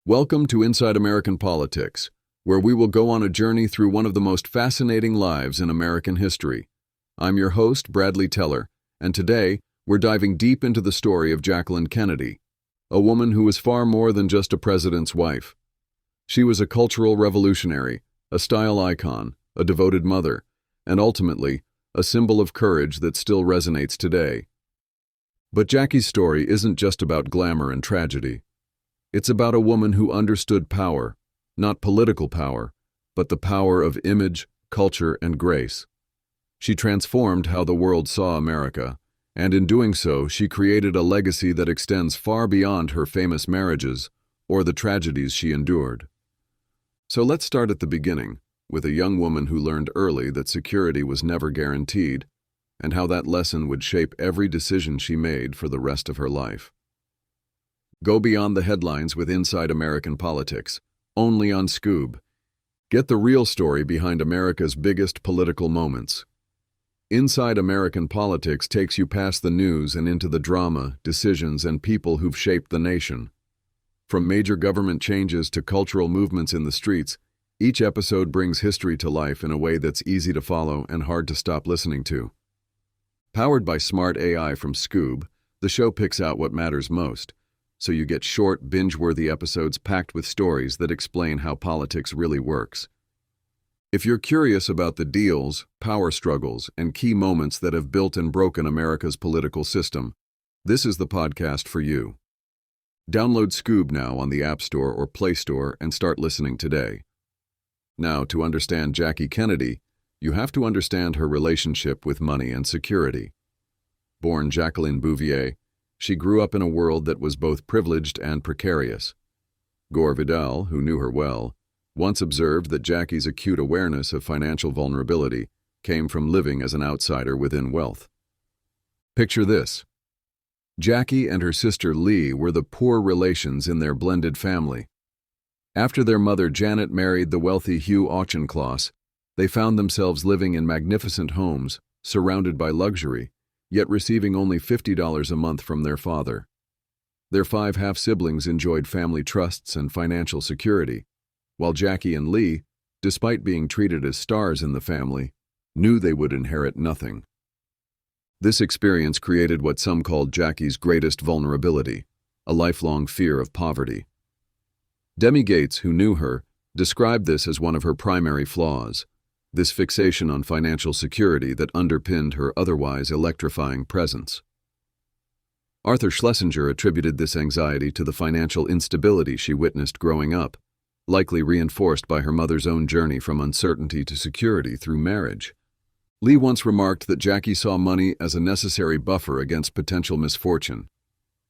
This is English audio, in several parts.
Welcome to Inside American Politics, where we will go on a journey through one of the most fascinating lives in American history. I'm your host, Bradley Teller, and today we're diving deep into the story of Jacqueline Kennedy, a woman who was far more than just a president's wife. She was a cultural revolutionary, a style icon, a devoted mother, and ultimately, a symbol of courage that still resonates today. But Jackie's story isn't just about glamour and tragedy. It's about a woman who understood power, not political power, but the power of image, culture, and grace. She transformed how the world saw America, and in doing so, she created a legacy that extends far beyond her famous marriages or the tragedies she endured. So let's start at the beginning, with a young woman who learned early that security was never guaranteed, and how that lesson would shape every decision she made for the rest of her life. Go beyond the headlines with Inside American Politics, only on Skoob. Get the real story behind America's biggest political moments. Inside American Politics takes you past the news and into the drama, decisions, and people who've shaped the nation. From major government changes to cultural movements in the streets, each episode brings history to life in a way that's easy to follow and hard to stop listening to. Powered by smart AI from Skoob, the show picks out what matters most, so you get short, binge-worthy episodes packed with stories that explain how politics really works. If you're curious about the deals, power struggles, and key moments that have built and broken America's political system, this is the podcast for you. Download Skoob now on the App Store or Play Store and start listening today. Now, to understand Jackie Kennedy, you have to understand her relationship with money and security. Born Jacqueline Bouvier, she grew up in a world that was both privileged and precarious. Gore Vidal, who knew her well, once observed that Jackie's acute awareness of financial vulnerability came from living as an outsider within wealth. Picture this. Jackie and her sister Lee were the poor relations in their blended family. After their mother Janet married the wealthy Hugh Auchincloss, they found themselves living in magnificent homes, surrounded by luxury, yet receiving only $50 a month from their father. Their 5 half-siblings enjoyed family trusts and financial security, while Jackie and Lee, despite being treated as stars in the family, knew they would inherit nothing. This experience created what some called Jackie's greatest vulnerability, a lifelong fear of poverty. Demi Gates, who knew her, described this as one of her primary flaws, this fixation on financial security that underpinned her otherwise electrifying presence. Arthur Schlesinger attributed this anxiety to the financial instability she witnessed growing up, likely reinforced by her mother's own journey from uncertainty to security through marriage. Lee once remarked that Jackie saw money as a necessary buffer against potential misfortune.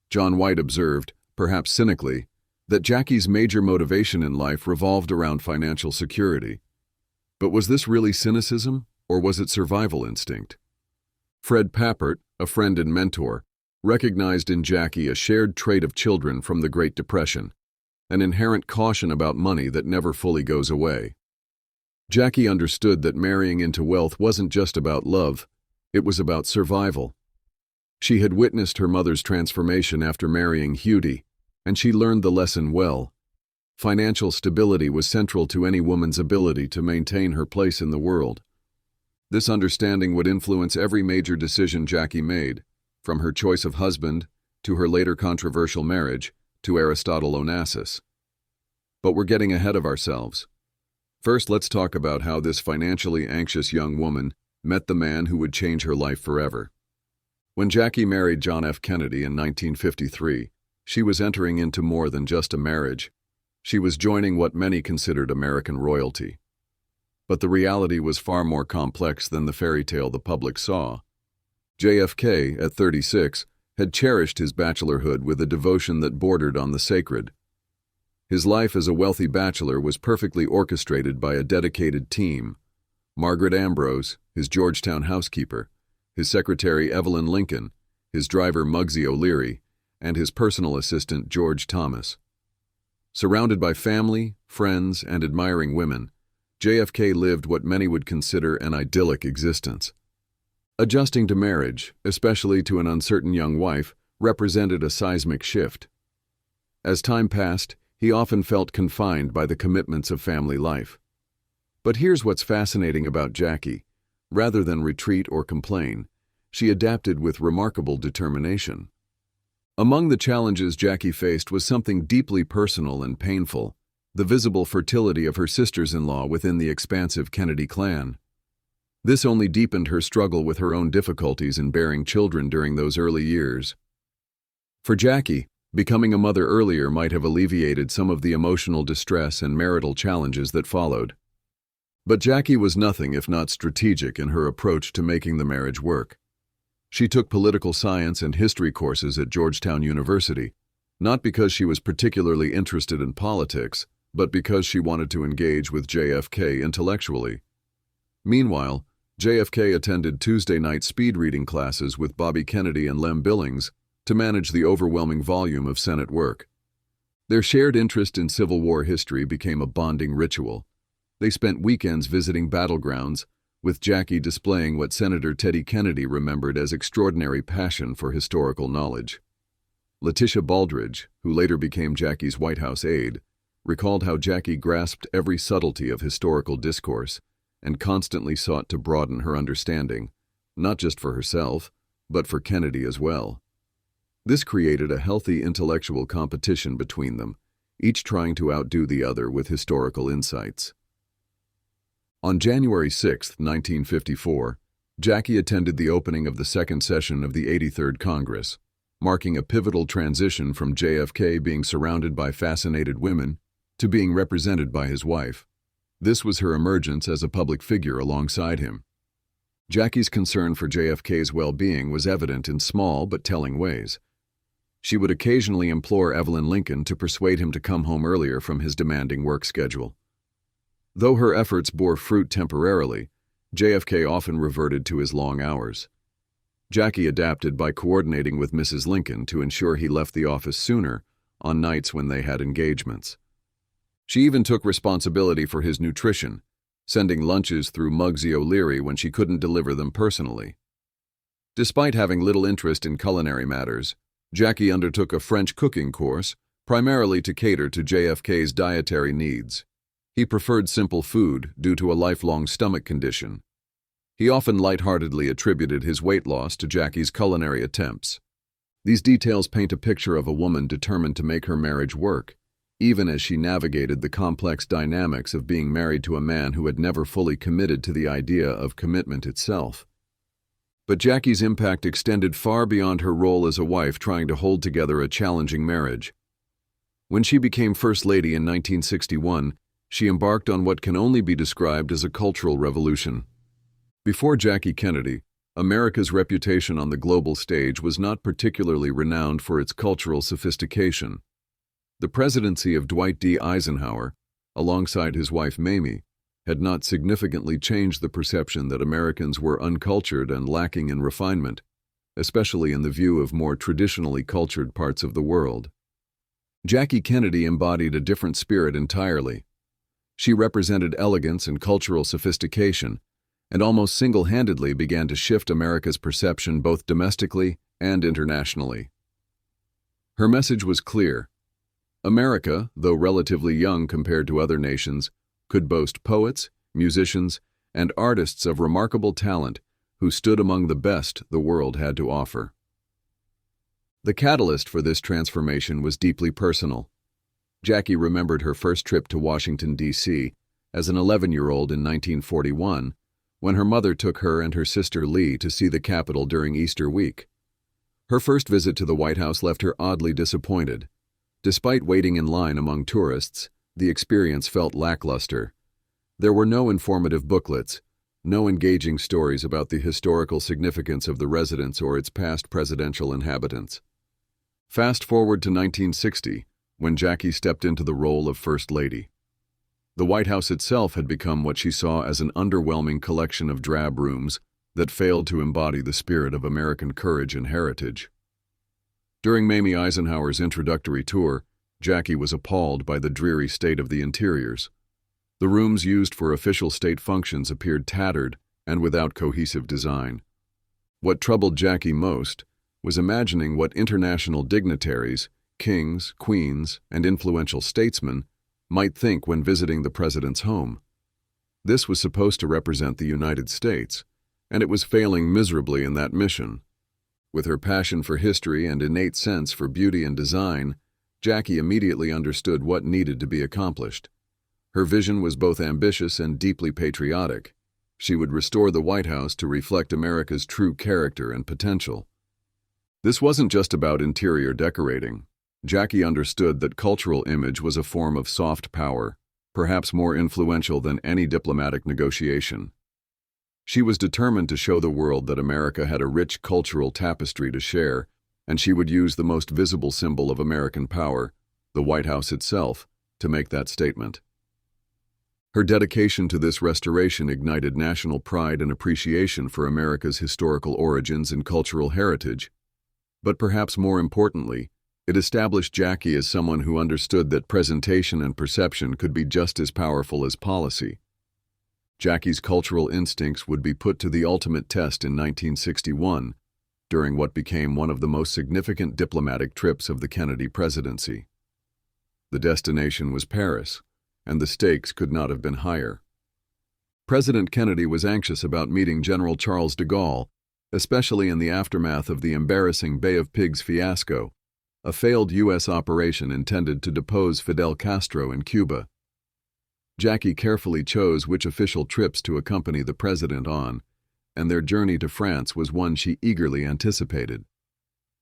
John White observed, perhaps cynically, that Jackie's major motivation in life revolved around financial security. But was this really cynicism, or was it survival instinct? Fred Papert, a friend and mentor, recognized in Jackie a shared trait of children from the Great Depression, an inherent caution about money that never fully goes away. Jackie understood that marrying into wealth wasn't just about love, it was about survival. She had witnessed her mother's transformation after marrying Hughie, and she learned the lesson well. Financial stability was central to any woman's ability to maintain her place in the world. This understanding would influence every major decision Jackie made, from her choice of husband to her later controversial marriage to Aristotle Onassis. But we're getting ahead of ourselves. First, let's talk about how this financially anxious young woman met the man who would change her life forever. When Jackie married John F. Kennedy in 1953, she was entering into more than just a marriage. She was joining what many considered American royalty. But the reality was far more complex than the fairy tale the public saw. JFK, at 36, had cherished his bachelorhood with a devotion that bordered on the sacred. His life as a wealthy bachelor was perfectly orchestrated by a dedicated team: Margaret Ambrose, his Georgetown housekeeper, his secretary Evelyn Lincoln, his driver Muggsy O'Leary, and his personal assistant George Thomas. Surrounded by family, friends, and admiring women, JFK lived what many would consider an idyllic existence. Adjusting to marriage, especially to an uncertain young wife, represented a seismic shift. As time passed, he often felt confined by the commitments of family life. But here's what's fascinating about Jackie. Rather than retreat or complain, she adapted with remarkable determination. Among the challenges Jackie faced was something deeply personal and painful: the visible fertility of her sisters-in-law within the expansive Kennedy clan. This only deepened her struggle with her own difficulties in bearing children during those early years. For Jackie, becoming a mother earlier might have alleviated some of the emotional distress and marital challenges that followed. But Jackie was nothing if not strategic in her approach to making the marriage work. She took political science and history courses at Georgetown University, not because she was particularly interested in politics, but because she wanted to engage with JFK intellectually. Meanwhile, JFK attended Tuesday night speed reading classes with Bobby Kennedy and Lem Billings to manage the overwhelming volume of Senate work. Their shared interest in Civil War history became a bonding ritual. They spent weekends visiting battlegrounds, with Jackie displaying what Senator Teddy Kennedy remembered as extraordinary passion for historical knowledge. Letitia Baldridge, who later became Jackie's White House aide, recalled how Jackie grasped every subtlety of historical discourse and constantly sought to broaden her understanding, not just for herself, but for Kennedy as well. This created a healthy intellectual competition between them, each trying to outdo the other with historical insights. On January 6, 1954, Jackie attended the opening of the second session of the 83rd Congress, marking a pivotal transition from JFK being surrounded by fascinated women to being represented by his wife. This was her emergence as a public figure alongside him. Jackie's concern for JFK's well-being was evident in small but telling ways. She would occasionally implore Evelyn Lincoln to persuade him to come home earlier from his demanding work schedule. Though her efforts bore fruit temporarily, JFK often reverted to his long hours. Jackie adapted by coordinating with Mrs. Lincoln to ensure he left the office sooner on nights when they had engagements. She even took responsibility for his nutrition, sending lunches through Muggsy O'Leary when she couldn't deliver them personally. Despite having little interest in culinary matters, Jackie undertook a French cooking course, primarily to cater to JFK's dietary needs. He preferred simple food due to a lifelong stomach condition. He often lightheartedly attributed his weight loss to Jackie's culinary attempts. These details paint a picture of a woman determined to make her marriage work, even as she navigated the complex dynamics of being married to a man who had never fully committed to the idea of commitment itself. But Jackie's impact extended far beyond her role as a wife trying to hold together a challenging marriage. When she became First Lady in 1961, she embarked on what can only be described as a cultural revolution. Before Jackie Kennedy, America's reputation on the global stage was not particularly renowned for its cultural sophistication. The presidency of Dwight D. Eisenhower, alongside his wife Mamie, had not significantly changed the perception that Americans were uncultured and lacking in refinement, especially in the view of more traditionally cultured parts of the world. Jackie Kennedy embodied a different spirit entirely. She represented elegance and cultural sophistication, and almost single-handedly began to shift America's perception both domestically and internationally. Her message was clear. America, though relatively young compared to other nations, could boast poets, musicians, and artists of remarkable talent who stood among the best the world had to offer. The catalyst for this transformation was deeply personal. Jackie remembered her first trip to Washington, D.C. as an 11-year-old in 1941, when her mother took her and her sister Lee to see the Capitol during Easter week. Her first visit to the White House left her oddly disappointed. Despite waiting in line among tourists, the experience felt lackluster. There were no informative booklets, no engaging stories about the historical significance of the residence or its past presidential inhabitants. Fast forward to 1960, when Jackie stepped into the role of First Lady. The White House itself had become what she saw as an underwhelming collection of drab rooms that failed to embody the spirit of American courage and heritage. During Mamie Eisenhower's introductory tour, Jackie was appalled by the dreary state of the interiors. The rooms used for official state functions appeared tattered and without cohesive design. What troubled Jackie most was imagining what international dignitaries, kings, queens, and influential statesmen might think when visiting the president's home. This was supposed to represent the United States, and it was failing miserably in that mission. With her passion for history and innate sense for beauty and design, Jackie immediately understood what needed to be accomplished. Her vision was both ambitious and deeply patriotic. She would restore the White House to reflect America's true character and potential. This wasn't just about interior decorating. Jackie understood that cultural image was a form of soft power, perhaps more influential than any diplomatic negotiation. She was determined to show the world that America had a rich cultural tapestry to share, and she would use the most visible symbol of American power, the White House itself, to make that statement. Her dedication to this restoration ignited national pride and appreciation for America's historical origins and cultural heritage. But perhaps more importantly, it established Jackie as someone who understood that presentation and perception could be just as powerful as policy. Jackie's cultural instincts would be put to the ultimate test in 1961, during what became one of the most significant diplomatic trips of the Kennedy presidency. The destination was Paris, and the stakes could not have been higher. President Kennedy was anxious about meeting General Charles de Gaulle, especially in the aftermath of the embarrassing Bay of Pigs fiasco, a failed U.S. operation intended to depose Fidel Castro in Cuba. Jackie carefully chose which official trips to accompany the president on, and their journey to France was one she eagerly anticipated.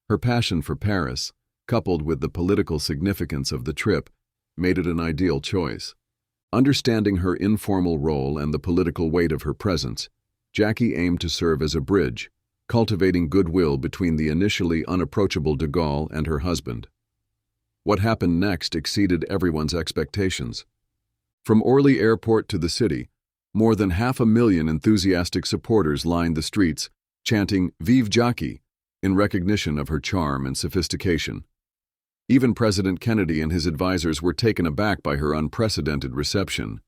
Her passion for Paris, coupled with the political significance of the trip, made it an ideal choice. Understanding her informal role and the political weight of her presence, Jackie aimed to serve as a bridge, cultivating goodwill between the initially unapproachable de Gaulle and her husband. What happened next exceeded everyone's expectations. From Orly Airport to the city, more than 500,000 enthusiastic supporters lined the streets, chanting "Vive Jackie" in recognition of her charm and sophistication. Even President Kennedy and his advisors were taken aback by her unprecedented reception.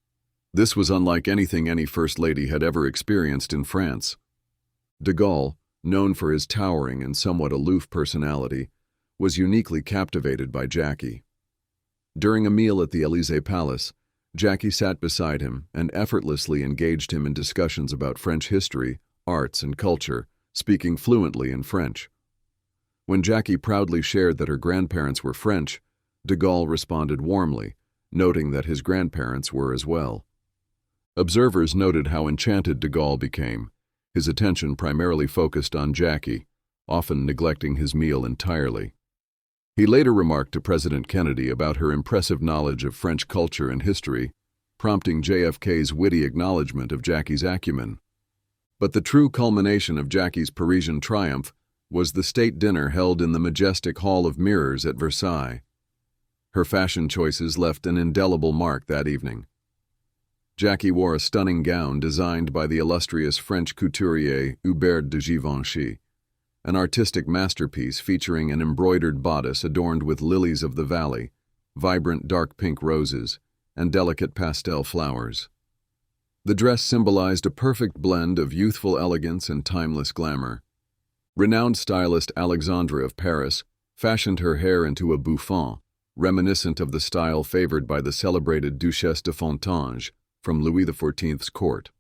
This was unlike anything any First Lady had ever experienced in France. De Gaulle, known for his towering and somewhat aloof personality, was uniquely captivated by Jackie. During a meal at the Élysée Palace, Jackie sat beside him and effortlessly engaged him in discussions about French history, arts, and culture, speaking fluently in French. When Jackie proudly shared that her grandparents were French, de Gaulle responded warmly, noting that his grandparents were as well. Observers noted how enchanted de Gaulle became, his attention primarily focused on Jackie, often neglecting his meal entirely. He later remarked to President Kennedy about her impressive knowledge of French culture and history, prompting JFK's witty acknowledgement of Jackie's acumen. But the true culmination of Jackie's Parisian triumph was the state dinner held in the majestic Hall of Mirrors at Versailles. Her fashion choices left an indelible mark that evening. Jackie wore a stunning gown designed by the illustrious French couturier Hubert de Givenchy, an artistic masterpiece featuring an embroidered bodice adorned with lilies of the valley, vibrant dark pink roses, and delicate pastel flowers. The dress symbolized a perfect blend of youthful elegance and timeless glamour. Renowned stylist Alexandre of Paris fashioned her hair into a bouffant, reminiscent of the style favored by the celebrated Duchesse de Fontanges from Louis XIV's court.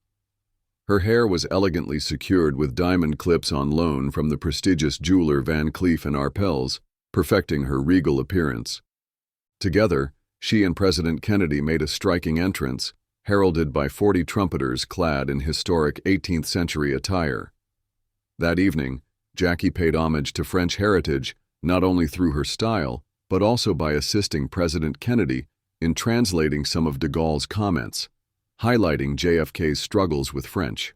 Her hair was elegantly secured with diamond clips on loan from the prestigious jeweler Van Cleef & Arpels, perfecting her regal appearance. Together, she and President Kennedy made a striking entrance, heralded by 40 trumpeters clad in historic 18th-century attire. That evening, Jackie paid homage to French heritage not only through her style, but also by assisting President Kennedy in translating some of de Gaulle's comments, highlighting JFK's struggles with French.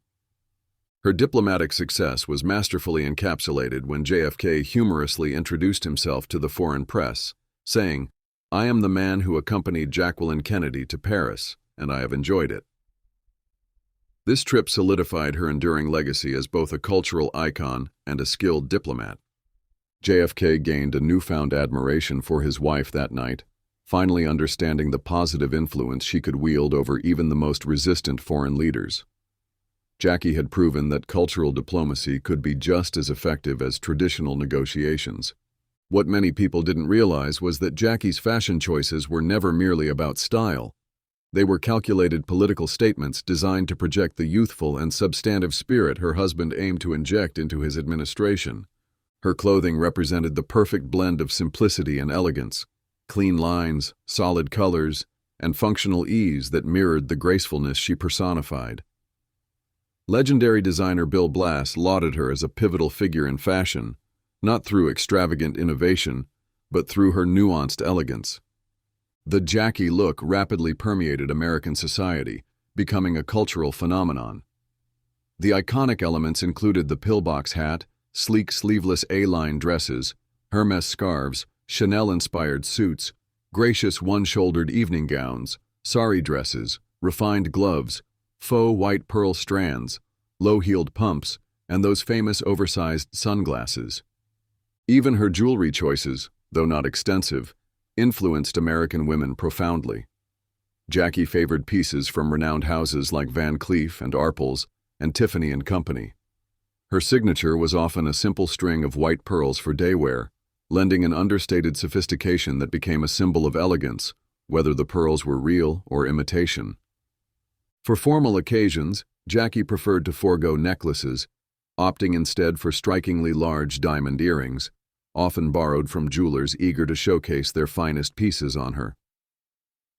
Her diplomatic success was masterfully encapsulated when JFK humorously introduced himself to the foreign press, saying, "I am the man who accompanied Jacqueline Kennedy to Paris, and I have enjoyed it." This trip solidified her enduring legacy as both a cultural icon and a skilled diplomat. JFK gained a newfound admiration for his wife that night, finally understanding the positive influence she could wield over even the most resistant foreign leaders. Jackie had proven that cultural diplomacy could be just as effective as traditional negotiations. What many people didn't realize was that Jackie's fashion choices were never merely about style. They were calculated political statements designed to project the youthful and substantive spirit her husband aimed to inject into his administration. Her clothing represented the perfect blend of simplicity and elegance, clean lines, solid colors, and functional ease that mirrored the gracefulness she personified. Legendary designer Bill Blass lauded her as a pivotal figure in fashion, not through extravagant innovation, but through her nuanced elegance. The Jackie look rapidly permeated American society, becoming a cultural phenomenon. The iconic elements included the pillbox hat, sleek sleeveless A-line dresses, Hermes scarves, Chanel-inspired suits, gracious one-shouldered evening gowns, sari dresses, refined gloves, faux white pearl strands, low-heeled pumps, and those famous oversized sunglasses. Even her jewelry choices, though not extensive, influenced American women profoundly. Jackie favored pieces from renowned houses like Van Cleef and Arpels and Tiffany and Company. Her signature was often a simple string of white pearls for day wear, lending an understated sophistication that became a symbol of elegance, whether the pearls were real or imitation. For formal occasions, Jackie preferred to forego necklaces, opting instead for strikingly large diamond earrings, often borrowed from jewelers eager to showcase their finest pieces on her.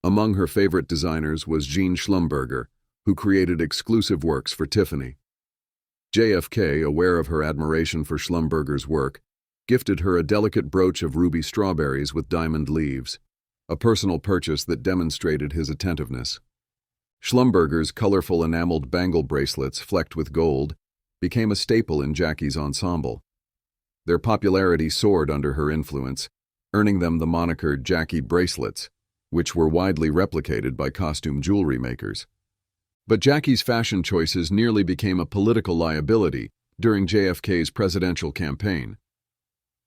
Among her favorite designers was Jean Schlumberger, who created exclusive works for Tiffany. JFK, aware of her admiration for Schlumberger's work, gifted her a delicate brooch of ruby strawberries with diamond leaves, a personal purchase that demonstrated his attentiveness. Schlumberger's colorful enameled bangle bracelets flecked with gold became a staple in Jackie's ensemble. Their popularity soared under her influence, earning them the moniker Jackie bracelets, which were widely replicated by costume jewelry makers. But Jackie's fashion choices nearly became a political liability during JFK's presidential campaign.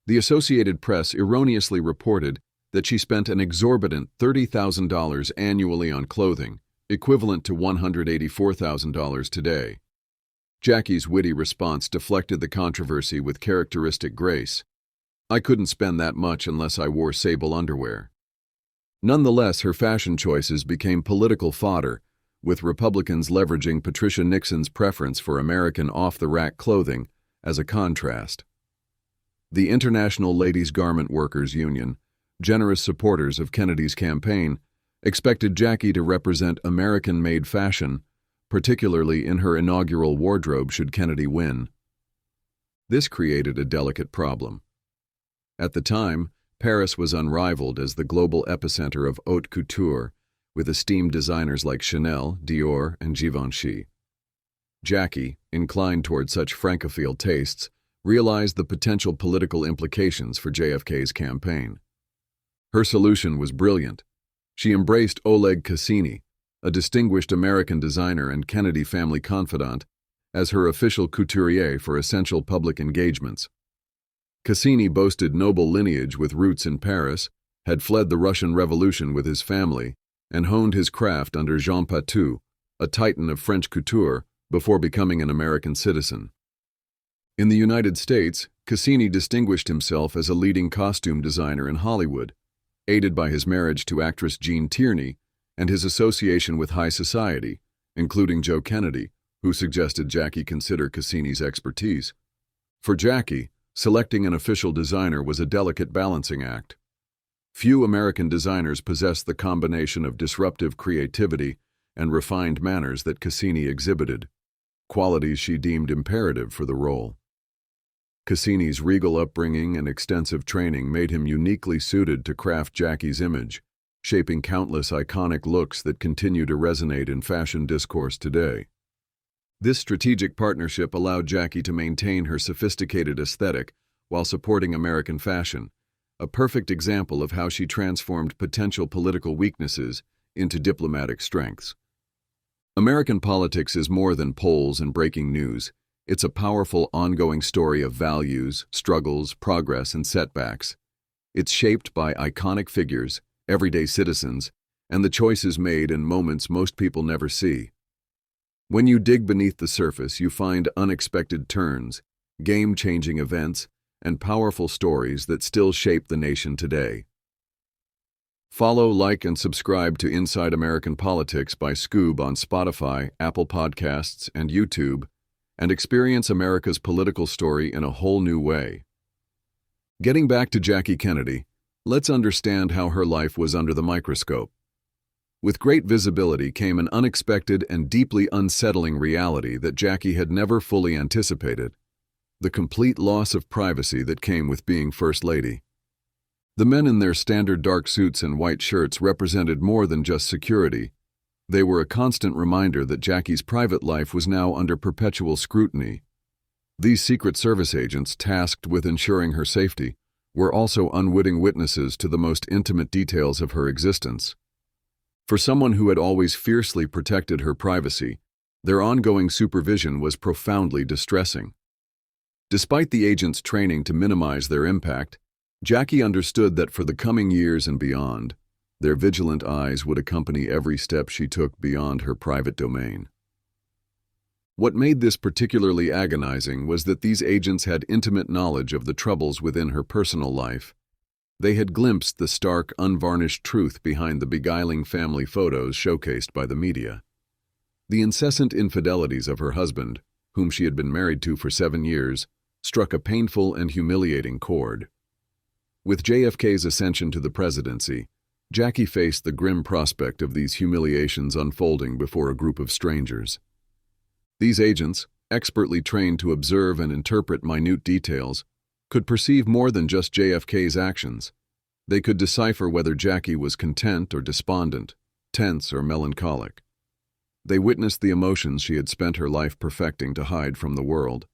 The Associated Press erroneously reported that she spent an exorbitant $30,000 annually on clothing, equivalent to $184,000 today. Jackie's witty response deflected the controversy with characteristic grace. "I couldn't spend that much unless I wore sable underwear." Nonetheless, her fashion choices became political fodder, with Republicans leveraging Patricia Nixon's preference for American off-the-rack clothing as a contrast. The International Ladies Garment Workers Union, generous supporters of Kennedy's campaign, expected Jackie to represent American-made fashion, particularly in her inaugural wardrobe should Kennedy win. This created a delicate problem. At the time, Paris was unrivaled as the global epicenter of haute couture, with esteemed designers like Chanel, Dior, and Givenchy. Jackie, inclined toward such francophile tastes, realized the potential political implications for JFK's campaign. Her solution was brilliant. She embraced Oleg Cassini, a distinguished American designer and Kennedy family confidant, as her official couturier for essential public engagements. Cassini boasted noble lineage with roots in Paris, had fled the Russian Revolution with his family, and honed his craft under Jean Patou, a titan of French couture, before becoming an American citizen. In the United States, Cassini distinguished himself as a leading costume designer in Hollywood, aided by his marriage to actress Jean Tierney and his association with high society, including Joe Kennedy, who suggested Jackie consider Cassini's expertise. For Jackie, selecting an official designer was a delicate balancing act. Few American designers possessed the combination of disruptive creativity and refined manners that Cassini exhibited, qualities she deemed imperative for the role. Cassini's regal upbringing and extensive training made him uniquely suited to craft Jackie's image, shaping countless iconic looks that continue to resonate in fashion discourse today. This strategic partnership allowed Jackie to maintain her sophisticated aesthetic while supporting American fashion, a perfect example of how she transformed potential political weaknesses into diplomatic strengths. American politics is more than polls and breaking news. It's a powerful, ongoing story of values, struggles, progress, and setbacks. It's shaped by iconic figures, everyday citizens, and the choices made in moments most people never see. When you dig beneath the surface, you find unexpected turns, game-changing events, and powerful stories that still shape the nation today. Follow, like, and subscribe to Inside American Politics by Skoob on Spotify, Apple Podcasts, and YouTube, and experience America's political story in a whole new way. Getting back to Jackie Kennedy, let's understand how her life was under the microscope. With great visibility came an unexpected and deeply unsettling reality that Jackie had never fully anticipated: the complete loss of privacy that came with being First Lady. The men in their standard dark suits and white shirts represented more than just security. They were a constant reminder that Jackie's private life was now under perpetual scrutiny. These Secret Service agents tasked with ensuring her safety were also unwitting witnesses to the most intimate details of her existence. For someone who had always fiercely protected her privacy, their ongoing supervision was profoundly distressing. Despite the agents' training to minimize their impact, Jackie understood that for the coming years and beyond, their vigilant eyes would accompany every step she took beyond her private domain. What made this particularly agonizing was that these agents had intimate knowledge of the troubles within her personal life. They had glimpsed the stark, unvarnished truth behind the beguiling family photos showcased by the media. The incessant infidelities of her husband, whom she had been married to for 7 years, struck a painful and humiliating chord. With JFK's ascension to the presidency, Jackie faced the grim prospect of these humiliations unfolding before a group of strangers. These agents, expertly trained to observe and interpret minute details, could perceive more than just JFK's actions. They could decipher whether Jackie was content or despondent, tense or melancholic. They witnessed the emotions she had spent her life perfecting to hide from the world.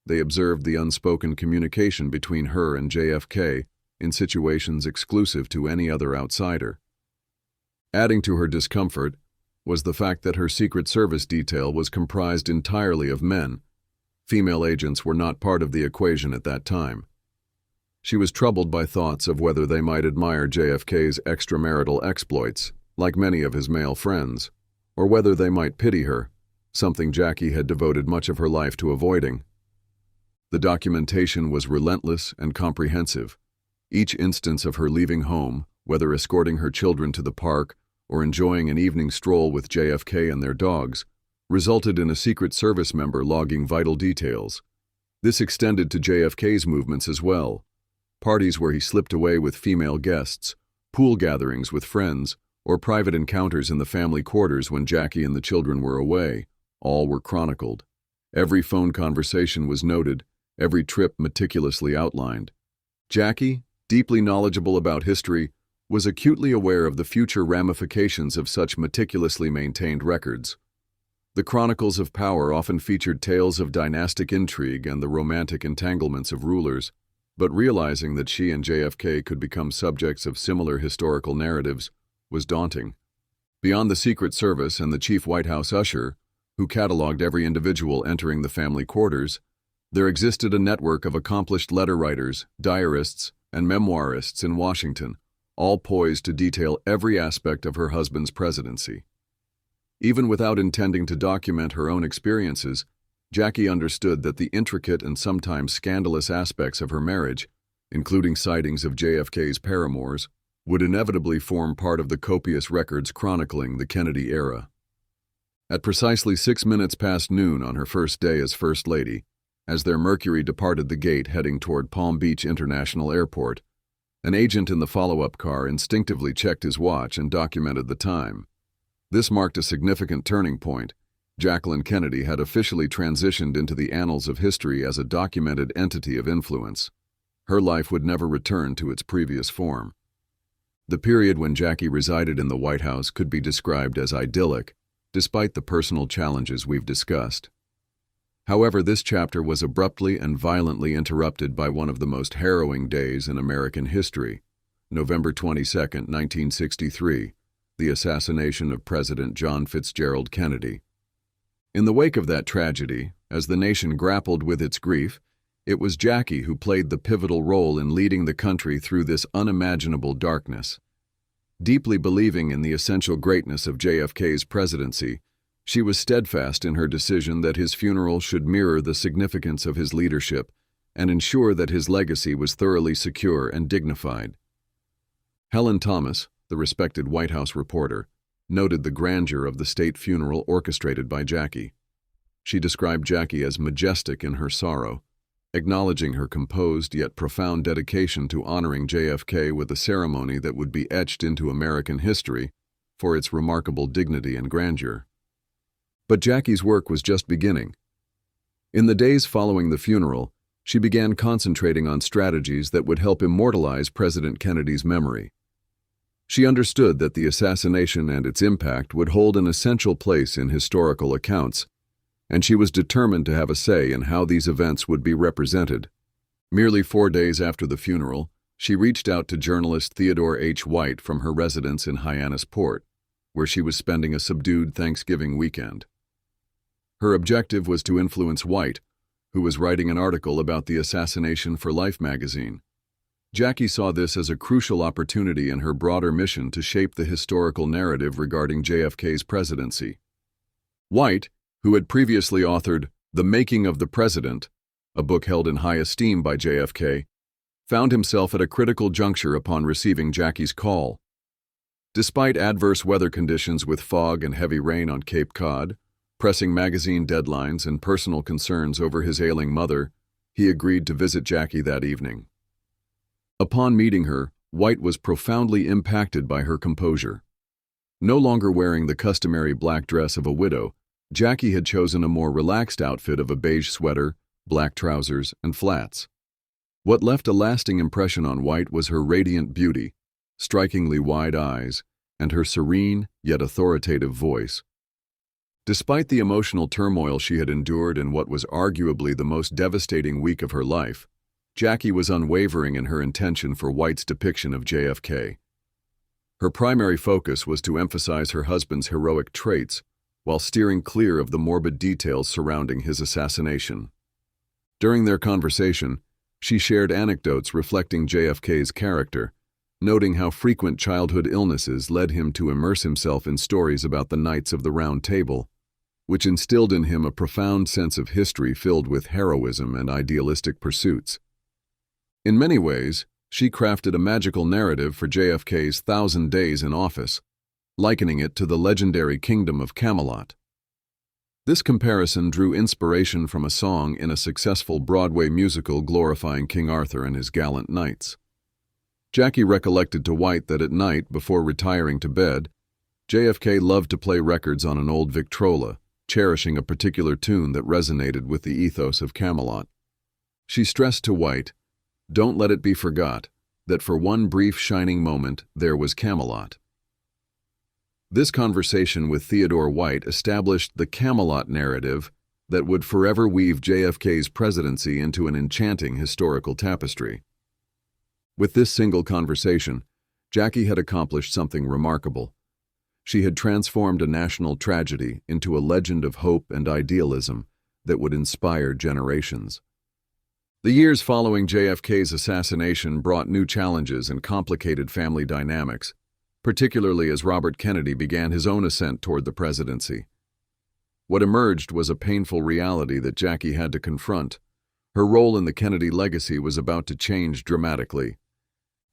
They observed the unspoken communication between her and JFK in situations exclusive to any other outsider. Adding to her discomfort was the fact that her Secret Service detail was comprised entirely of men. Female agents were not part of the equation at that time. She was troubled by thoughts of whether they might admire JFK's extramarital exploits, like many of his male friends, or whether they might pity her, something Jackie had devoted much of her life to avoiding. The documentation was relentless and comprehensive. Each instance of her leaving home, whether escorting her children to the park or enjoying an evening stroll with JFK and their dogs, resulted in a Secret Service member logging vital details. This extended to JFK's movements as well: parties where he slipped away with female guests, pool gatherings with friends, or private encounters in the family quarters when Jackie and the children were away. All were chronicled. Every phone conversation was noted, every trip meticulously outlined. Jackie, deeply knowledgeable about history, was acutely aware of the future ramifications of such meticulously maintained records. The chronicles of power often featured tales of dynastic intrigue and the romantic entanglements of rulers, but realizing that she and JFK could become subjects of similar historical narratives was daunting. Beyond the Secret Service and the chief White House usher, who cataloged every individual entering the family quarters, there existed a network of accomplished letter writers, diarists, and memoirists in Washington, all poised to detail every aspect of her husband's presidency. Even without intending to document her own experiences, Jackie understood that the intricate and sometimes scandalous aspects of her marriage, including sightings of JFK's paramours, would inevitably form part of the copious records chronicling the Kennedy era. At precisely 6 minutes past noon on her first day as First Lady, as their Mercury departed the gate heading toward Palm Beach International Airport, an agent in the follow-up car instinctively checked his watch and documented the time. This marked a significant turning point. Jacqueline Kennedy had officially transitioned into the annals of history as a documented entity of influence. Her life would never return to its previous form. The period when Jackie resided in the White House could be described as idyllic, despite the personal challenges we've discussed. However, this chapter was abruptly and violently interrupted by one of the most harrowing days in American history: November 22, 1963, the assassination of President John Fitzgerald Kennedy. In the wake of that tragedy, as the nation grappled with its grief, it was Jackie who played the pivotal role in leading the country through this unimaginable darkness. Deeply believing in the essential greatness of JFK's presidency, she was steadfast in her decision that his funeral should mirror the significance of his leadership and ensure that his legacy was thoroughly secure and dignified. Helen Thomas, the respected White House reporter, noted the grandeur of the state funeral orchestrated by Jackie. She described Jackie as majestic in her sorrow, acknowledging her composed yet profound dedication to honoring JFK with a ceremony that would be etched into American history for its remarkable dignity and grandeur. But Jackie's work was just beginning. In the days following the funeral, she began concentrating on strategies that would help immortalize President Kennedy's memory. She understood that the assassination and its impact would hold an essential place in historical accounts, and she was determined to have a say in how these events would be represented. Merely 4 days after the funeral, she reached out to journalist Theodore H. White from her residence in Hyannisport, where she was spending a subdued Thanksgiving weekend. Her objective was to influence White, who was writing an article about the assassination for Life magazine. Jackie saw this as a crucial opportunity in her broader mission to shape the historical narrative regarding JFK's presidency. White, who had previously authored The Making of the President, a book held in high esteem by JFK, found himself at a critical juncture upon receiving Jackie's call. Despite adverse weather conditions with fog and heavy rain on Cape Cod, pressing magazine deadlines and personal concerns over his ailing mother, he agreed to visit Jackie that evening. Upon meeting her, White was profoundly impacted by her composure. No longer wearing the customary black dress of a widow, Jackie had chosen a more relaxed outfit of a beige sweater, black trousers, and flats. What left a lasting impression on White was her radiant beauty, strikingly wide eyes, and her serene yet authoritative voice. Despite the emotional turmoil she had endured in what was arguably the most devastating week of her life, Jackie was unwavering in her intention for White's depiction of JFK. Her primary focus was to emphasize her husband's heroic traits while steering clear of the morbid details surrounding his assassination. During their conversation, she shared anecdotes reflecting JFK's character, noting how frequent childhood illnesses led him to immerse himself in stories about the Knights of the Round Table, which instilled in him a profound sense of history filled with heroism and idealistic pursuits. In many ways, she crafted a magical narrative for JFK's 1,000 days in office, likening it to the legendary Kingdom of Camelot. This comparison drew inspiration from a song in a successful Broadway musical glorifying King Arthur and his gallant knights. Jackie recollected to White that at night, before retiring to bed, JFK loved to play records on an old Victrola, cherishing a particular tune that resonated with the ethos of Camelot. She stressed to White, "Don't let it be forgot that for one brief shining moment there was Camelot." This conversation with Theodore White established the Camelot narrative that would forever weave JFK's presidency into an enchanting historical tapestry. With this single conversation, Jackie had accomplished something remarkable. She had transformed a national tragedy into a legend of hope and idealism that would inspire generations. The years following JFK's assassination brought new challenges and complicated family dynamics, particularly as Robert Kennedy began his own ascent toward the presidency. What emerged was a painful reality that Jackie had to confront. Her role in the Kennedy legacy was about to change dramatically.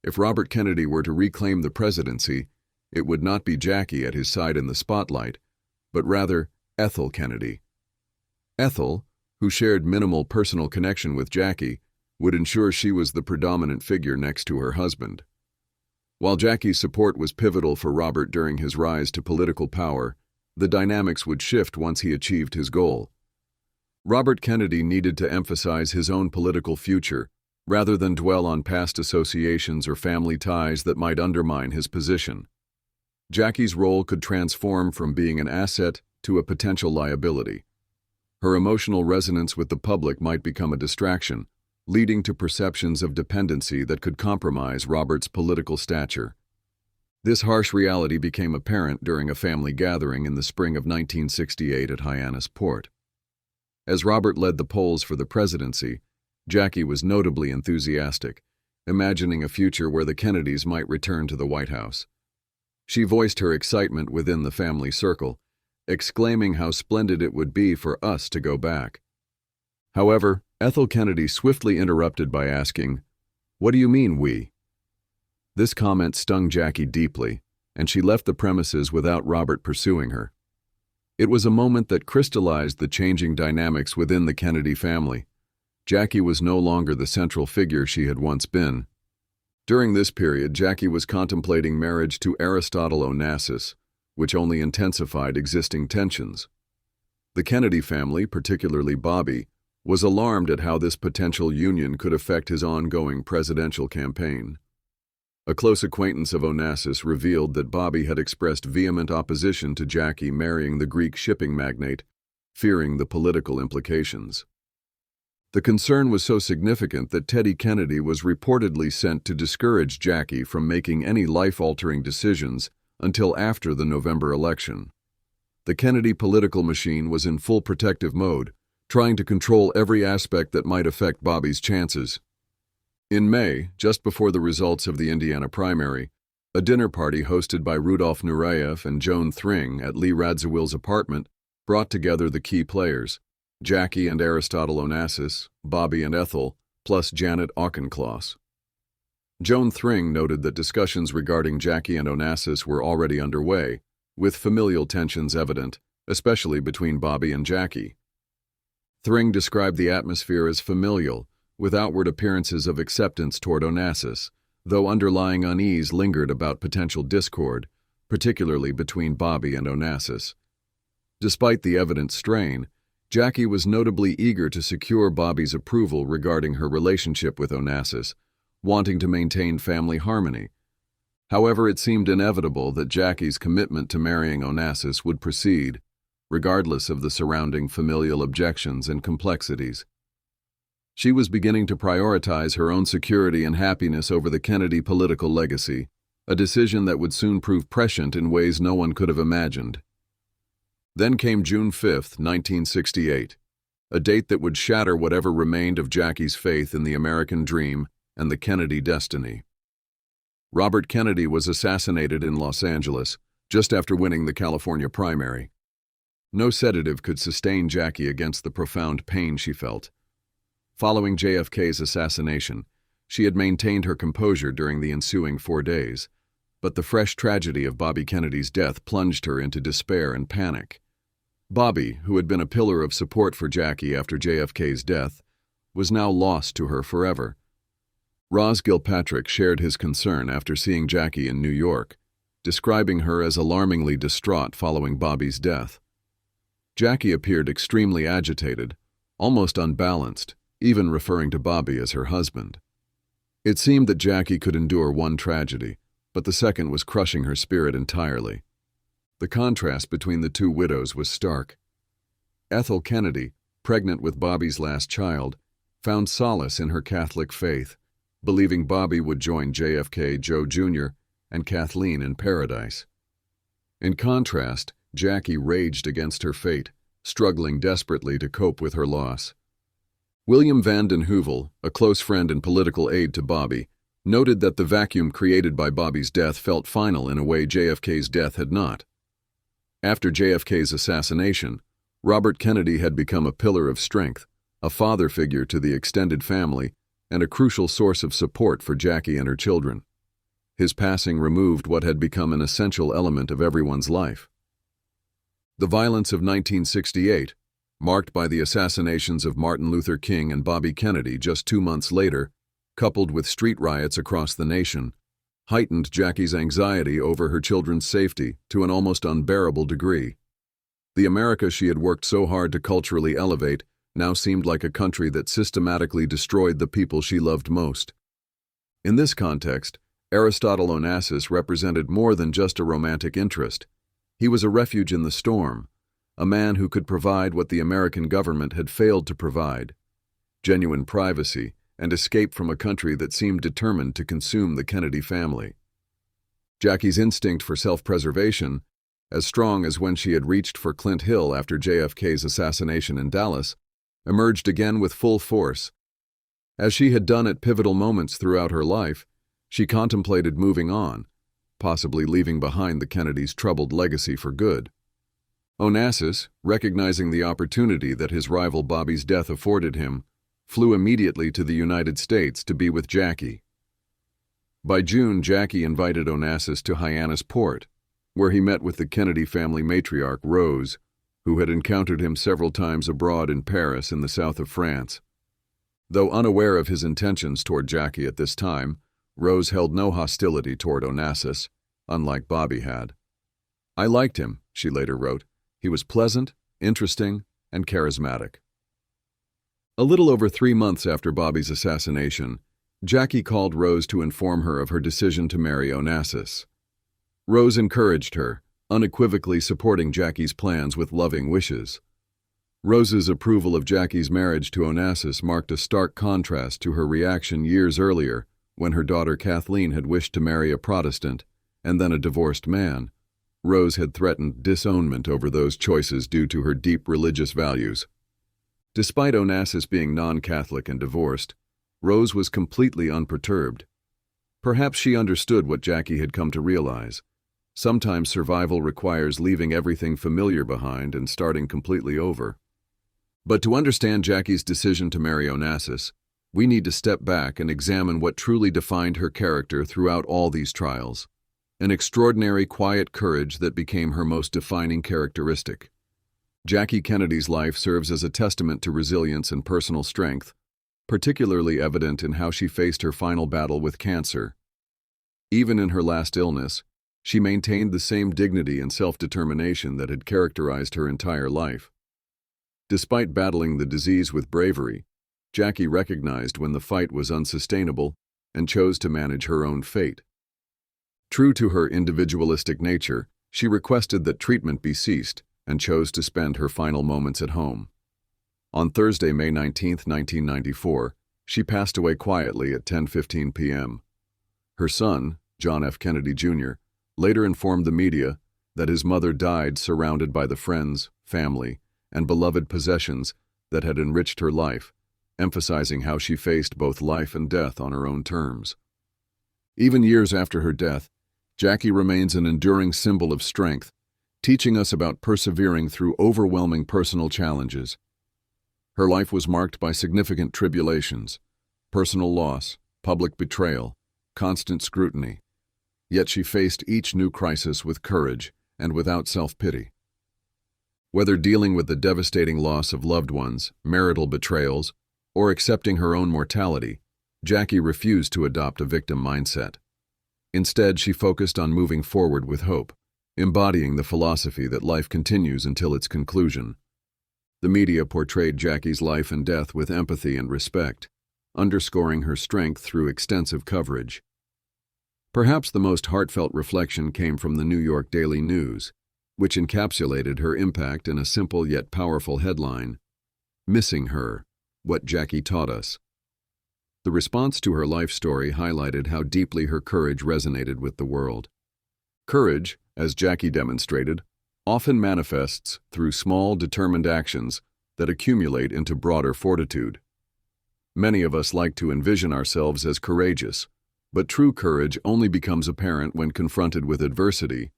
If Robert Kennedy were to reclaim the presidency, it would not be Jackie at his side in the spotlight, but rather Ethel Kennedy. Ethel, who shared minimal personal connection with Jackie, would ensure she was the predominant figure next to her husband. While Jackie's support was pivotal for Robert during his rise to political power, the dynamics would shift once he achieved his goal. Robert Kennedy needed to emphasize his own political future, rather than dwell on past associations or family ties that might undermine his position. Jackie's role could transform from being an asset to a potential liability. Her emotional resonance with the public might become a distraction, leading to perceptions of dependency that could compromise Robert's political stature. This harsh reality became apparent during a family gathering in the spring of 1968 at Hyannisport. As Robert led the polls for the presidency, Jackie was notably enthusiastic, imagining a future where the Kennedys might return to the White House. She voiced her excitement within the family circle, exclaiming how splendid it would be for us to go back. However, Ethel Kennedy swiftly interrupted by asking, "What do you mean, we?" This comment stung Jackie deeply, and she left the premises without Robert pursuing her. It was a moment that crystallized the changing dynamics within the Kennedy family. Jackie was no longer the central figure she had once been. During this period, Jackie was contemplating marriage to Aristotle Onassis, which only intensified existing tensions. The Kennedy family, particularly Bobby, was alarmed at how this potential union could affect his ongoing presidential campaign. A close acquaintance of Onassis revealed that Bobby had expressed vehement opposition to Jackie marrying the Greek shipping magnate, fearing the political implications. The concern was so significant that Teddy Kennedy was reportedly sent to discourage Jackie from making any life-altering decisions until after the November election. The Kennedy political machine was in full protective mode, trying to control every aspect that might affect Bobby's chances. In May, just before the results of the Indiana primary, a dinner party hosted by Rudolf Nureyev and Joan Thring at Lee Radzivill's apartment brought together the key players, Jackie and Aristotle Onassis, Bobby and Ethel, plus Janet Auchincloss. Joan Thring noted that discussions regarding Jackie and Onassis were already underway, with familial tensions evident, especially between Bobby and Jackie. Thring described the atmosphere as familial, with outward appearances of acceptance toward Onassis, though underlying unease lingered about potential discord, particularly between Bobby and Onassis. Despite the evident strain, Jackie was notably eager to secure Bobby's approval regarding her relationship with Onassis, wanting to maintain family harmony. However, it seemed inevitable that Jackie's commitment to marrying Onassis would proceed, regardless of the surrounding familial objections and complexities. She was beginning to prioritize her own security and happiness over the Kennedy political legacy, a decision that would soon prove prescient in ways no one could have imagined. Then came June 5, 1968, a date that would shatter whatever remained of Jackie's faith in the American dream and the Kennedy destiny. Robert Kennedy was assassinated in Los Angeles, just after winning the California primary. No sedative could sustain Jackie against the profound pain she felt. Following JFK's assassination, she had maintained her composure during the ensuing 4 days, but the fresh tragedy of Bobby Kennedy's death plunged her into despair and panic. Bobby, who had been a pillar of support for Jackie after JFK's death, was now lost to her forever. Roz Gilpatrick shared his concern after seeing Jackie in New York, describing her as alarmingly distraught following Bobby's death. Jackie appeared extremely agitated, almost unbalanced, even referring to Bobby as her husband. It seemed that Jackie could endure one tragedy, but the second was crushing her spirit entirely. The contrast between the two widows was stark. Ethel Kennedy, pregnant with Bobby's last child, found solace in her Catholic faith, believing Bobby would join JFK, Joe Jr., and Kathleen in paradise. In contrast, Jackie raged against her fate, struggling desperately to cope with her loss. William Vanden Heuvel, a close friend and political aide to Bobby, noted that the vacuum created by Bobby's death felt final in a way JFK's death had not. After JFK's assassination, Robert Kennedy had become a pillar of strength, a father figure to the extended family, and a crucial source of support for Jackie and her children. His passing removed what had become an essential element of everyone's life. The violence of 1968, marked by the assassinations of Martin Luther King and Bobby Kennedy just 2 months later, coupled with street riots across the nation, heightened Jackie's anxiety over her children's safety to an almost unbearable degree. The America she had worked so hard to culturally elevate now seemed like a country that systematically destroyed the people she loved most. In this context, Aristotle Onassis represented more than just a romantic interest. He was a refuge in the storm, a man who could provide what the American government had failed to provide: genuine privacy and escape from a country that seemed determined to consume the Kennedy family. Jackie's instinct for self-preservation, as strong as when she had reached for Clint Hill after JFK's assassination in Dallas, emerged again with full force. As she had done at pivotal moments throughout her life, she contemplated moving on, possibly leaving behind the Kennedys' troubled legacy for good. Onassis, recognizing the opportunity that his rival Bobby's death afforded him, flew immediately to the United States to be with Jackie. By June, Jackie invited Onassis to Hyannis Port, where he met with the Kennedy family matriarch Rose, who had encountered him several times abroad in Paris in the south of France. Though unaware of his intentions toward Jackie at this time, Rose held no hostility toward Onassis, unlike Bobby had. "I liked him," she later wrote. "He was pleasant, interesting, and charismatic." A little over 3 months after Bobby's assassination, Jackie called Rose to inform her of her decision to marry Onassis. Rose encouraged her, unequivocally supporting Jackie's plans with loving wishes. Rose's approval of Jackie's marriage to Onassis marked a stark contrast to her reaction years earlier, when her daughter Kathleen had wished to marry a Protestant and then a divorced man. Rose had threatened disownment over those choices due to her deep religious values. Despite Onassis being non-Catholic and divorced, Rose was completely unperturbed. Perhaps she understood what Jackie had come to realize. Sometimes survival requires leaving everything familiar behind and starting completely over. But to understand Jackie's decision to marry Onassis, we need to step back and examine what truly defined her character throughout all these trials. An extraordinary quiet courage that became her most defining characteristic. Jackie Kennedy's life serves as a testament to resilience and personal strength, particularly evident in how she faced her final battle with cancer. Even in her last illness, she maintained the same dignity and self-determination that had characterized her entire life. Despite battling the disease with bravery, Jackie recognized when the fight was unsustainable and chose to manage her own fate. True to her individualistic nature, she requested that treatment be ceased and chose to spend her final moments at home. On Thursday, May 19, 1994, she passed away quietly at 10:15 p.m. Her son, John F. Kennedy Jr., later informed the media that his mother died surrounded by the friends, family, and beloved possessions that had enriched her life, emphasizing how she faced both life and death on her own terms. Even years after her death, Jackie remains an enduring symbol of strength, teaching us about persevering through overwhelming personal challenges. Her life was marked by significant tribulations, personal loss, public betrayal, constant scrutiny. Yet she faced each new crisis with courage and without self-pity. Whether dealing with the devastating loss of loved ones, marital betrayals, or accepting her own mortality, Jackie refused to adopt a victim mindset. Instead, she focused on moving forward with hope, embodying the philosophy that life continues until its conclusion. The media portrayed Jackie's life and death with empathy and respect, underscoring her strength through extensive coverage. Perhaps the most heartfelt reflection came from the New York Daily News, which encapsulated her impact in a simple yet powerful headline, "Missing Her: What Jackie Taught Us." The response to her life story highlighted how deeply her courage resonated with the world. Courage, as Jackie demonstrated, often manifests through small, determined actions that accumulate into broader fortitude. Many of us like to envision ourselves as courageous, but true courage only becomes apparent when confronted with adversity.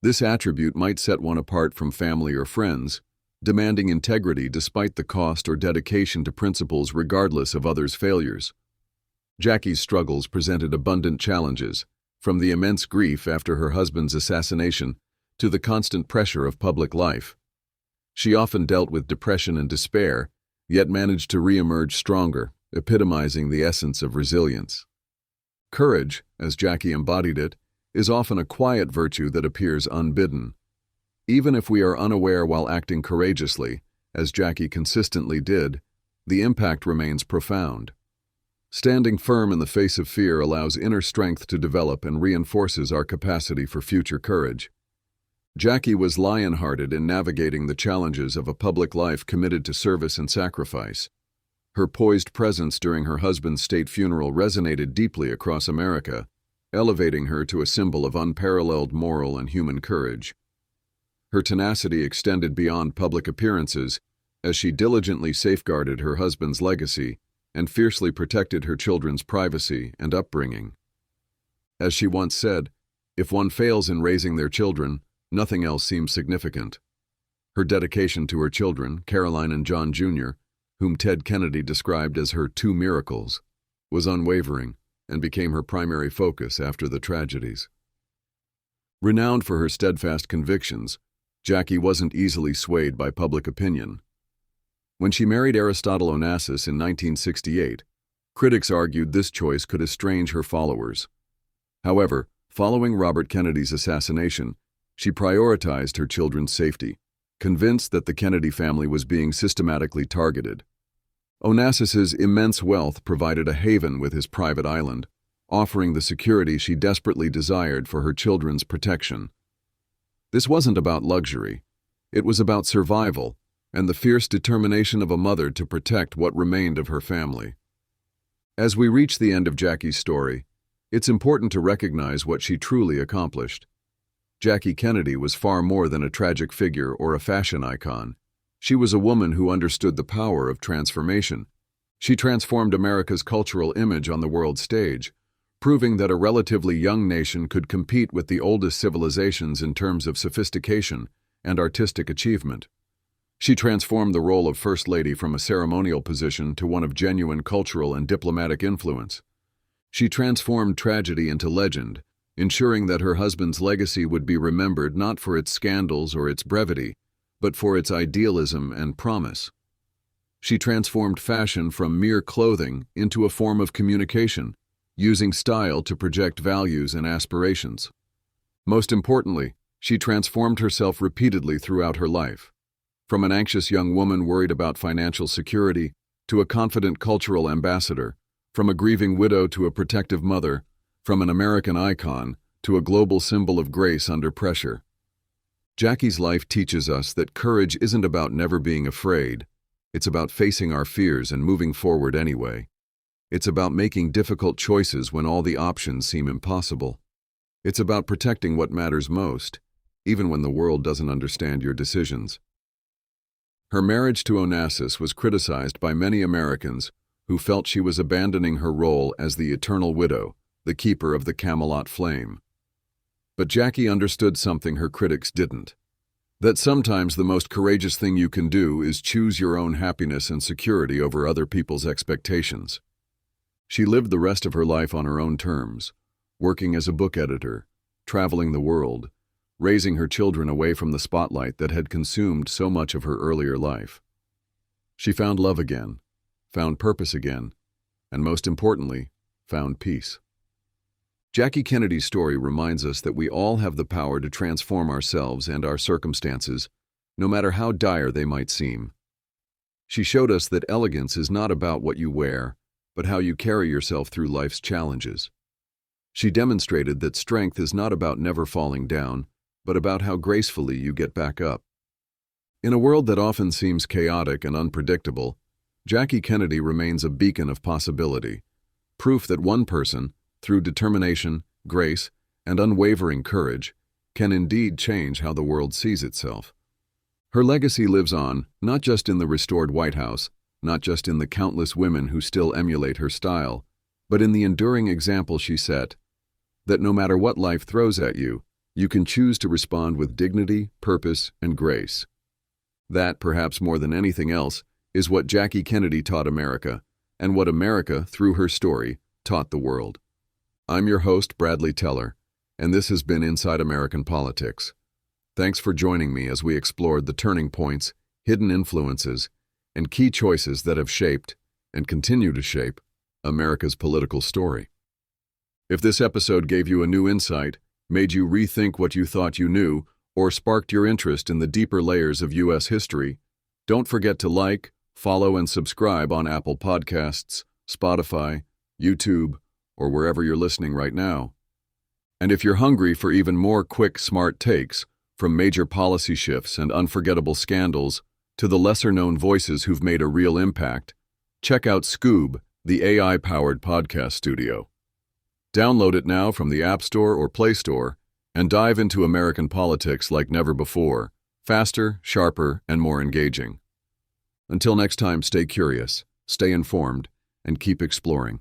This attribute might set one apart from family or friends, demanding integrity despite the cost or dedication to principles regardless of others' failures. Jackie's struggles presented abundant challenges, from the immense grief after her husband's assassination to the constant pressure of public life. She often dealt with depression and despair, yet managed to re-emerge stronger, epitomizing the essence of resilience. Courage, as Jackie embodied it, is often a quiet virtue that appears unbidden. Even if we are unaware while acting courageously, as Jackie consistently did, the impact remains profound. Standing firm in the face of fear allows inner strength to develop and reinforces our capacity for future courage. Jackie was lion-hearted in navigating the challenges of a public life committed to service and sacrifice. Her poised presence during her husband's state funeral resonated deeply across America, elevating her to a symbol of unparalleled moral and human courage. Her tenacity extended beyond public appearances as she diligently safeguarded her husband's legacy and fiercely protected her children's privacy and upbringing. As she once said, "If one fails in raising their children, nothing else seems significant." Her dedication to her children, Caroline and John Jr., whom Ted Kennedy described as her two miracles, was unwavering and became her primary focus after the tragedies. Renowned for her steadfast convictions, Jackie wasn't easily swayed by public opinion. When she married Aristotle Onassis in 1968, critics argued this choice could estrange her followers. However, following Robert Kennedy's assassination, she prioritized her children's safety, convinced that the Kennedy family was being systematically targeted. Onassis's immense wealth provided a haven with his private island, offering the security she desperately desired for her children's protection. This wasn't about luxury. It was about survival and the fierce determination of a mother to protect what remained of her family. As we reach the end of Jackie's story, it's important to recognize what she truly accomplished. Jackie Kennedy was far more than a tragic figure or a fashion icon. She was a woman who understood the power of transformation. She transformed America's cultural image on the world stage, proving that a relatively young nation could compete with the oldest civilizations in terms of sophistication and artistic achievement. She transformed the role of First Lady from a ceremonial position to one of genuine cultural and diplomatic influence. She transformed tragedy into legend, ensuring that her husband's legacy would be remembered not for its scandals or its brevity, but for its idealism and promise. She transformed fashion from mere clothing into a form of communication, using style to project values and aspirations. Most importantly, she transformed herself repeatedly throughout her life. From an anxious young woman worried about financial security to a confident cultural ambassador, from a grieving widow to a protective mother, from an American icon to a global symbol of grace under pressure. Jackie's life teaches us that courage isn't about never being afraid. It's about facing our fears and moving forward anyway. It's about making difficult choices when all the options seem impossible. It's about protecting what matters most, even when the world doesn't understand your decisions. Her marriage to Onassis was criticized by many Americans who felt she was abandoning her role as the eternal widow, the keeper of the Camelot flame. But Jackie understood something her critics didn't. That sometimes the most courageous thing you can do is choose your own happiness and security over other people's expectations. She lived the rest of her life on her own terms, working as a book editor, traveling the world, raising her children away from the spotlight that had consumed so much of her earlier life. She found love again, found purpose again, and most importantly, found peace. Jackie Kennedy's story reminds us that we all have the power to transform ourselves and our circumstances, no matter how dire they might seem. She showed us that elegance is not about what you wear, but how you carry yourself through life's challenges. She demonstrated that strength is not about never falling down, but about how gracefully you get back up. In a world that often seems chaotic and unpredictable, Jackie Kennedy remains a beacon of possibility, proof that one person, through determination, grace, and unwavering courage, can indeed change how the world sees itself. Her legacy lives on, not just in the restored White House, not just in the countless women who still emulate her style, but in the enduring example she set, that no matter what life throws at you, you can choose to respond with dignity, purpose, and grace. That, perhaps more than anything else, is what Jackie Kennedy taught America, and what America, through her story, taught the world. I'm your host, Bradley Teller, and this has been Inside American Politics. Thanks for joining me as we explored the turning points, hidden influences, and key choices that have shaped, and continue to shape, America's political story. If this episode gave you a new insight, made you rethink what you thought you knew, or sparked your interest in the deeper layers of U.S. history, don't forget to like, follow, and subscribe on Apple Podcasts, Spotify, YouTube, or wherever you're listening right now. And if you're hungry for even more quick, smart takes, from major policy shifts and unforgettable scandals to the lesser-known voices who've made a real impact, check out Skoob, the AI-powered podcast studio. Download it now from the App Store or Play Store and dive into American politics like never before, faster, sharper, and more engaging. Until next time, stay curious, stay informed, and keep exploring.